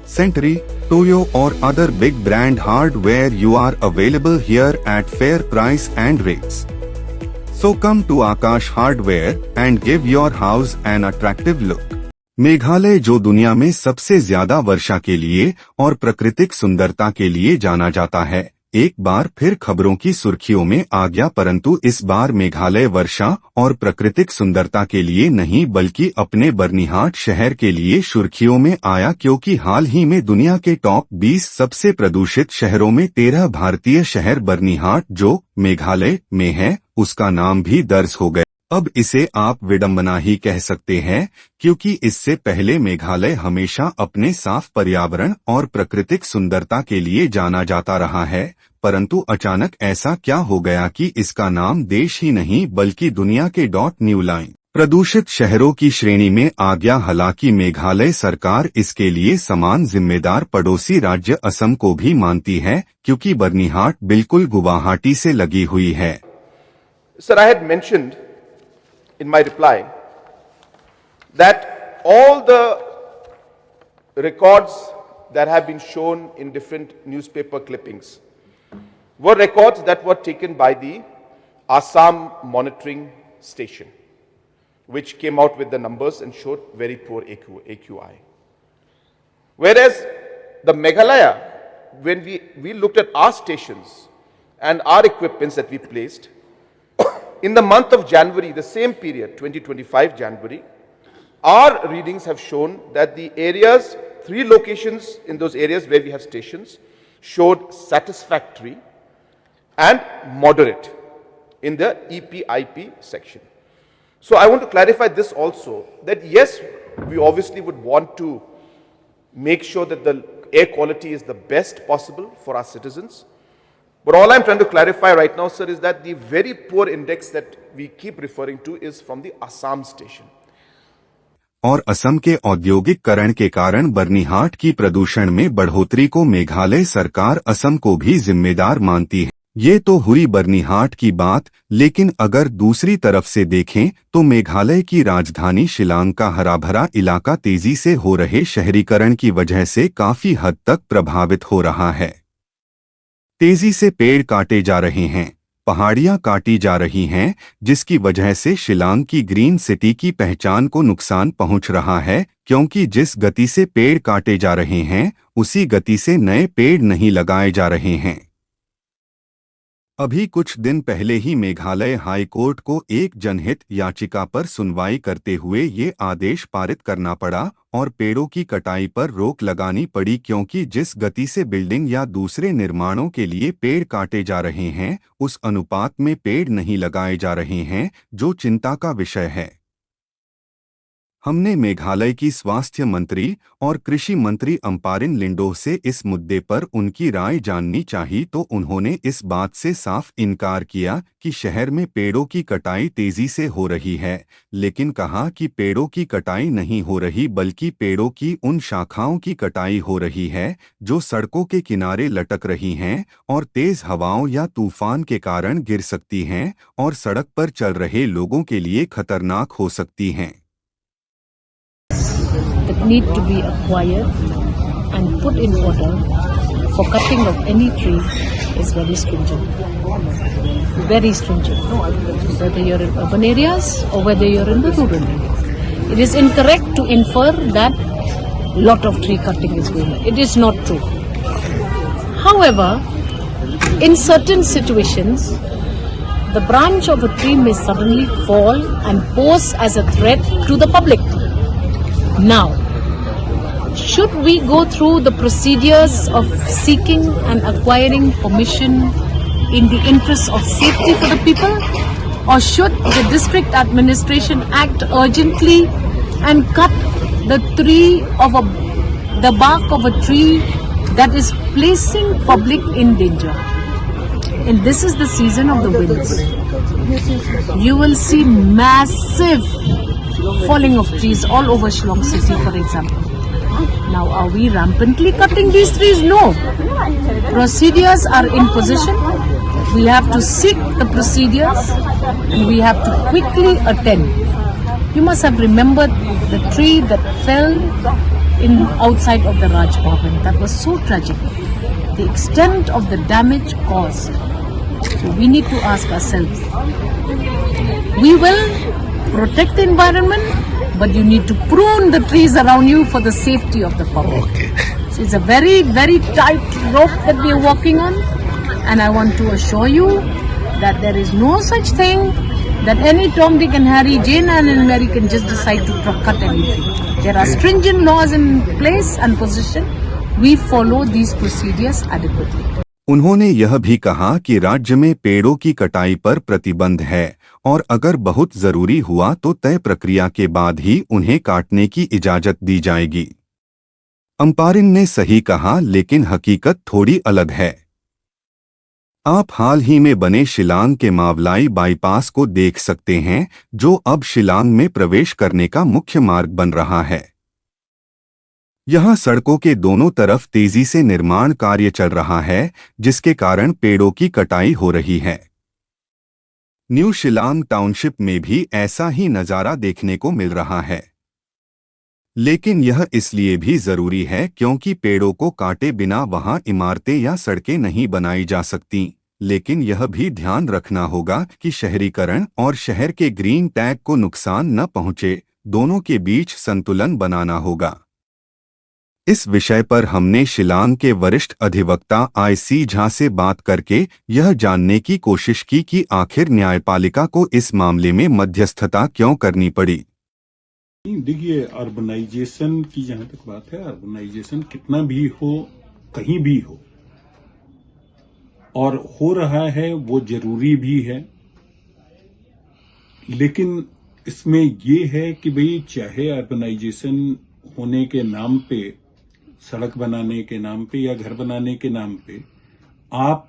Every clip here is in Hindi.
Sentry, Toyo or other big brand hardware you are available here at fair price and rates. So come to Akash Hardware and give your house an attractive look. Meghalaya जो दुनिया में सबसे ज्यादा वर्षा के लिए और प्राकृतिक सुंदरता के लिए जाना जाता है, एक बार फिर खबरों की सुर्खियों में आ गया। परंतु इस बार मेघालय वर्षा और प्राकृतिक सुंदरता के लिए नहीं बल्कि अपने बर्निहाट शहर के लिए सुर्खियों में आया, क्योंकि हाल ही में दुनिया के टॉप 20 सबसे प्रदूषित शहरों में 13 भारतीय शहर बर्निहाट जो मेघालय में है उसका नाम भी दर्ज हो गया। अब इसे आप विडंबना ही कह सकते हैं, क्योंकि इससे पहले मेघालय हमेशा अपने साफ पर्यावरण और प्राकृतिक सुंदरता के लिए जाना जाता रहा है। परंतु अचानक ऐसा क्या हो गया कि इसका नाम देश ही नहीं बल्कि दुनिया के न्यू लाइन प्रदूषित शहरों की श्रेणी में आ गया। हालांकि मेघालय सरकार इसके लिए समान जिम्मेदार पड़ोसी राज्य असम को भी मानती है, क्योंकि बर्निहाट बिल्कुल गुवाहाटी से लगी हुई है। Sir, I had mentioned in my reply that all the records that have been shown in different newspaper clippings were records that were taken by the Assam monitoring station, which came out with the numbers and showed very poor AQI. Whereas the Meghalaya, when we looked at our stations and our equipments that we placed, in the month of January, the same period, 2025 January, our readings have shown that the areas, 3 locations in those areas where we have stations, showed satisfactory and moderate in the EPIP section. So I want to clarify this also, that yes, we obviously would want to make sure that the air quality is the best possible for our citizens. But all I'm trying to clarify right now, sir, is that the very poor index that we keep referring to is from the Assam station. और असम के औद्योगिकरण के कारण बर्निहाट की प्रदूषण में बढ़ोतरी को मेघालय सरकार असम को भी जिम्मेदार मानती है। ये तो हुई बर्निहाट की बात, लेकिन अगर दूसरी तरफ से देखें तो मेघालय की राजधानी शिलांग का हराभरा इलाका तेजी से हो रहे शहरीकरण की वजह से काफी हद तक प्रभावित हो रहा है। तेजी से पेड़ काटे जा रहे हैं, पहाड़ियां काटी जा रही हैं, जिसकी वजह से शिलांग की ग्रीन सिटी की पहचान को नुकसान पहुंच रहा है, क्योंकि जिस गति से पेड़ काटे जा रहे हैं उसी गति से नए पेड़ नहीं लगाए जा रहे हैं। अभी कुछ दिन पहले ही मेघालय हाई कोर्ट को एक जनहित याचिका पर सुनवाई करते हुए ये आदेश पारित करना पड़ा और पेड़ों की कटाई पर रोक लगानी पड़ी, क्योंकि जिस गति से बिल्डिंग या दूसरे निर्माणों के लिए पेड़ काटे जा रहे हैं उस अनुपात में पेड़ नहीं लगाए जा रहे हैं, जो चिंता का विषय है। हमने मेघालय की स्वास्थ्य मंत्री और कृषि मंत्री अम्पारिन लिंडोह से इस मुद्दे पर उनकी राय जाननी चाहिए, तो उन्होंने इस बात से साफ इनकार किया कि शहर में पेड़ों की कटाई तेजी से हो रही है, लेकिन कहा कि पेड़ों की कटाई नहीं हो रही बल्कि पेड़ों की उन शाखाओं की कटाई हो रही है जो सड़कों के किनारे लटक रही हैं और तेज हवाओं या तूफान के कारण गिर सकती हैं और सड़क पर चल रहे लोगों के लिए खतरनाक हो सकती हैं। That need to be acquired and put in order for cutting of any tree is very stringent. Very stringent. Whether you're in urban areas or whether you're in the rural areas. It is incorrect to infer that lot of tree cutting is going on. It is not true. However, in certain situations, the branch of a tree may suddenly fall and pose as a threat to the public. Now, should we go through the procedures of seeking and acquiring permission in the interest of safety for the people, or should the district administration act urgently and cut the bark of a tree that is placing public in danger? And this is the season of the winds. You will see massive falling of trees all over Shillong city, for example. Now, are we rampantly cutting these trees? No. Procedures are in position. We have to seek the procedures and we have to quickly attend. You must have remembered the tree that fell in outside of the Raj Bhavan. That was so tragic. The extent of the damage caused. So we need to ask ourselves. We will protect the environment, but you need to prune the trees around you for the safety of the public. Okay. So it's a very, very tight rope that we are walking on, and I want to assure you that there is no such thing that any Tom, Dick and Harry, Jane and Mary can just decide to cut anything. There are stringent laws in place and position. We follow these procedures adequately. उन्होंने यह भी कहा कि राज्य में पेड़ों की कटाई पर प्रतिबंध है और अगर बहुत जरूरी हुआ तो तय प्रक्रिया के बाद ही उन्हें काटने की इजाजत दी जाएगी। अम्पारिन ने सही कहा, लेकिन हकीकत थोड़ी अलग है। आप हाल ही में बने शिलांग के मावलाई बाईपास को देख सकते हैं, जो अब शिलांग में प्रवेश करने का मुख्य मार्ग बन रहा है। यहां सड़कों के दोनों तरफ तेजी से निर्माण कार्य चल रहा है, जिसके कारण पेड़ों की कटाई हो रही है। न्यू शिलांग टाउनशिप में भी ऐसा ही नजारा देखने को मिल रहा है। लेकिन यह इसलिए भी जरूरी है क्योंकि पेड़ों को काटे बिना वहां इमारतें या सड़कें नहीं बनाई जा सकती। लेकिन यह भी ध्यान रखना होगा कि शहरीकरण और शहर के ग्रीन टैग को नुकसान न पहुंचे, दोनों के बीच संतुलन बनाना होगा। इस विषय पर हमने शिलांग के वरिष्ठ अधिवक्ता IC झा से बात करके यह जानने की कोशिश की कि आखिर न्यायपालिका को इस मामले में मध्यस्थता क्यों करनी पड़ी। देखिए, अर्बनाइजेशन की जहां तक बात है, अर्बनाइजेशन कितना भी हो, कहीं भी हो, और हो रहा है वो जरूरी भी है। लेकिन इसमें ये है कि भाई चाहे अर्बनाइजेशन होने के नाम पे, सड़क बनाने के नाम पे या घर बनाने के नाम पे आप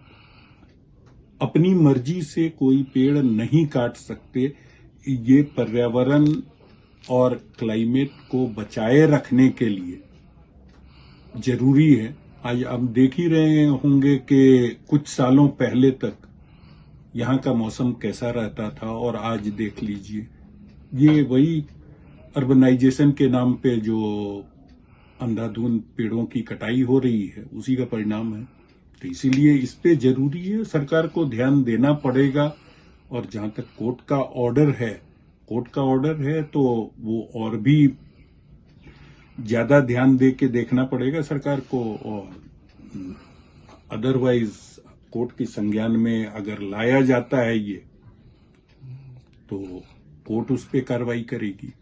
अपनी मर्जी से कोई पेड़ नहीं काट सकते। ये पर्यावरण और क्लाइमेट को बचाए रखने के लिए जरूरी है। आज आप देख ही रहे होंगे कि कुछ सालों पहले तक यहाँ का मौसम कैसा रहता था और आज देख लीजिए। ये वही अर्बनाइजेशन के नाम पे जो अंधाधुंध पेड़ों की कटाई हो रही है, उसी का परिणाम है। तो इसीलिए इस पे जरूरी है, सरकार को ध्यान देना पड़ेगा। और जहां तक कोर्ट का ऑर्डर है तो वो और भी ज्यादा ध्यान दे के देखना पड़ेगा सरकार को। और अदरवाइज कोर्ट के संज्ञान में अगर लाया जाता है ये, तो कोर्ट उस पे कार्रवाई करेगी।